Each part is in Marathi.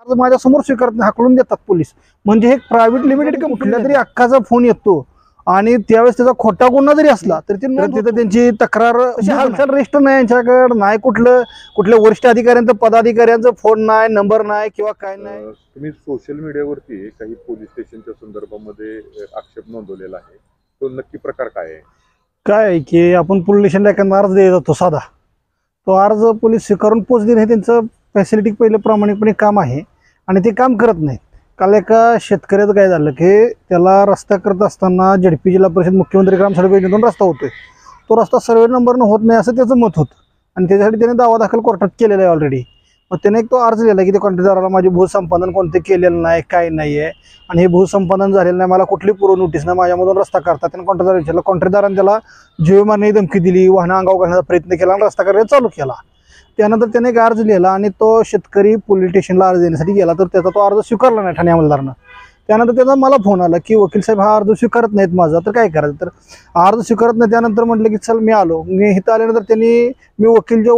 माझ्या समोर स्वीकारत हाकलून देतात पोलीस. म्हणजे हे प्रायव्हेट लिमिटेड कुठल्या तरी अख्खाचा फोन येतो आणि त्यावेळेस त्याचा खोटा गुन्हा जरी असला तरी तिथं त्यांची तक्रार हालचाल रेस्ट नाही यांच्याकडे, नाही कुठल्या वरिष्ठ अधिकाऱ्यांचं पदाधिकाऱ्यांचा फोन नाही, नंबर नाही किंवा काय नाही. तुम्ही सोशल मीडियावरती काही पोलीस स्टेशनच्या संदर्भामध्ये आक्षेप नोंदवलेला आहे, तो नक्की प्रकार काय आहे? काय की आपण पोलीस स्टेशनला एखादा अर्ज द्यायला जातो साधा, तो अर्ज पोलीस स्वीकारून पोच देणे हे त्यांचं फॅसिलिटी पहिलं प्रामाणिकपणे काम आहे आणि ते काम करत नाहीत. काल एका शेतकऱ्याचं काय झालं की त्याला रस्ता करत असताना झडपी जिल्हा परिषद मुख्यमंत्री ग्राम सडक योजनेतून रस्ता होतोय, तो रस्ता सर्वे नंबरनं होत नाही असं त्याचं मत होतं आणि त्याच्यासाठी त्याने दावा दाखल कोर्टात केलेला आहे ऑलरेडी. मग त्याने एक तो अर्ज लिहिला की ते कॉन्ट्रॅक्टदाराला माझे भूसंपादन कोणते केलेलं नाही, काय नाही आहे आणि हे भूसंपादन झालेलं नाही, मला कुठली पूर्व नोटीस नाही, माझ्यामधून रस्ता करतात. त्याने कॉन्ट्रॅक्टदार विचारलं, कॉन्ट्रॅक्टदाराने त्याला जीव मारण्याची धमकी दिली, वाहनं अंगावर घालण्याचा प्रयत्न केला आणि रस्ता करायला चालू केला. त्यानंतर त्याने एक अर्ज लिहिला आणि तो शेतकरी पोलीस स्टेशनला अर्ज देण्यासाठी गेला, तर त्याचा तो अर्ज स्वीकारला नाही ठाणे अंमलदारानं. त्यानंतर त्याचा मला फोन आला की वकील साहेब हा अर्ज स्वीकारत नाहीत माझा, तर काय करायचं? तर अर्ज स्वीकारत नाही. त्यानंतर म्हटलं की चल मी आलो. मी इथं आल्यानंतर मी वकीलच्या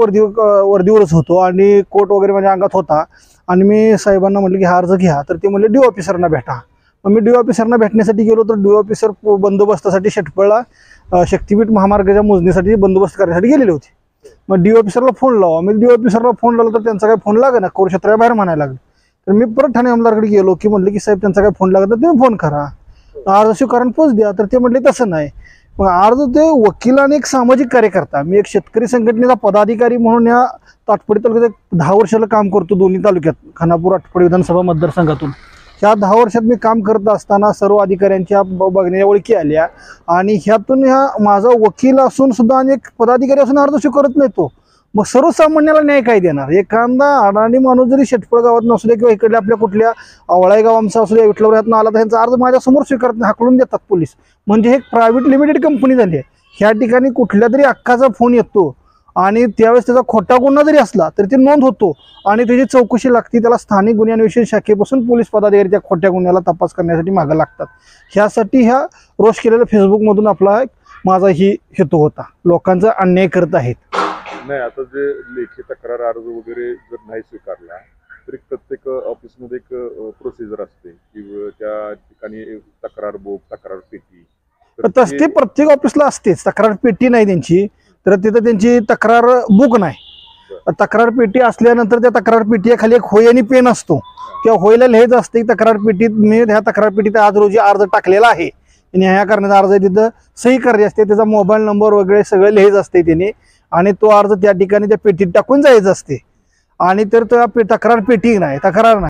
वर्दीवरच होतो आणि कोर्ट वगैरे माझ्या अंगात होता आणि मी साहेबांना म्हटलं की हा अर्ज घ्या, तर ते म्हणले DO ऑफिसरना भेटा. मग मी DO ऑफिसरना भेटण्यासाठी गेलो, तर DO ऑफिसर बंदोबस्तासाठी शेटपळला शक्तीपीठ महामार्गाच्या मोजणीसाठी बंदोबस्त करण्यासाठी गेलेले होते. मग DO ऑफिसरला फोन लावा. मी DO ऑफिसरला फोन लावला तर त्यांचा काही फोन लागेना, कोर क्षेत्राच्या बाहेर म्हणायला लागलं. तर मी परत ठाणे अंमलदाराकडे गेलो की म्हटलं की साहेब त्यांचा काही फोन लागत तर तुम्ही फोन करा, अर्ज स्वीकारून पोच द्या. तर ते म्हटले तसं नाही. मग अर्ज ते वकील आणि एक सामाजिक कार्यकर्ता, मी एक शेतकरी संघटनेचा पदाधिकारी म्हणून या आटपाडी तालुक्यात 10 वर्षाला काम करतो, दोन्ही तालुक्यात खानापूर आटपाडी विधानसभा मतदारसंघातून. ह्या 10 वर्षात मी काम करत असताना सर्व अधिकाऱ्यांच्या बघण्याच्या ओळखी आल्या आणि ह्यातून माझा वकील असून सुद्धा आणि एक पदाधिकारी असून अर्ज स्वीकारत नाही तो. मग सर्वसामान्याला न्याय काय देणार? एखादा अडाणी माणूस जरी शेटपळ गावात नसू दे किंवा इकडल्या आपल्या कुठल्या आवळाई गावांचा असू दे, विठ्ठलपुरातून आला तर ह्यांचा अर्ज माझ्या समोर स्वीकारत हाकलून देतात पोलीस. म्हणजे हे प्रायव्हेट लिमिटेड कंपनी झाली आहे. ह्या ठिकाणी कुठल्या तरी अख्खाचा फोन येतो आणि त्यावेळेस त्याचा खोटा गुन्हा जरी असला तरी ते नोंद होतो आणि त्याची चौकशी लागते. त्याला स्थानिक गुन्हे अन्वेषण शाखेपासून पोलीस पदाधिकारी त्या खोट्या गुन्ह्याला तपास करण्यासाठी मागे लागतात. ह्यासाठी ह्या रोज केलेल्या फेसबुकमधून आपला माझा ही हेतू होता, लोकांचा अन्याय करत आहेत. नाही, आता जे लेखी तक्रार अर्ज वगैरे जर नाही स्वीकारला तरी प्रत्येक ऑफिसमध्ये एक प्रोसिजर असते की त्या ठिकाणी तक्रार बुक, तक्रार पेटी, ते प्रत्येक ऑफिसला असतेच. तक्रार पेटी नाही त्यांची, तर तिथं त्यांची तक्रार बुक नाही. तक्रार पेटी असल्यानंतर त्या तक्रार पेटीखाली एक होय आणि पेन असतो, किंवा होयला लिहायचं असते तक्रार पेटीत मी ह्या तक्रार पेटीत आज रोजी अर्ज टाकलेला आहे आणि ह्या करण्याचा अर्ज आहे, तिथं सही करायची असते, त्याचा मोबाईल नंबर वगैरे सगळं लिहायचं असते त्याने आणि तो अर्ज त्या ठिकाणी त्या पेटीत टाकून जायचं असते. आणि तर तक्रार पेटी नाही, तक्रार नाही.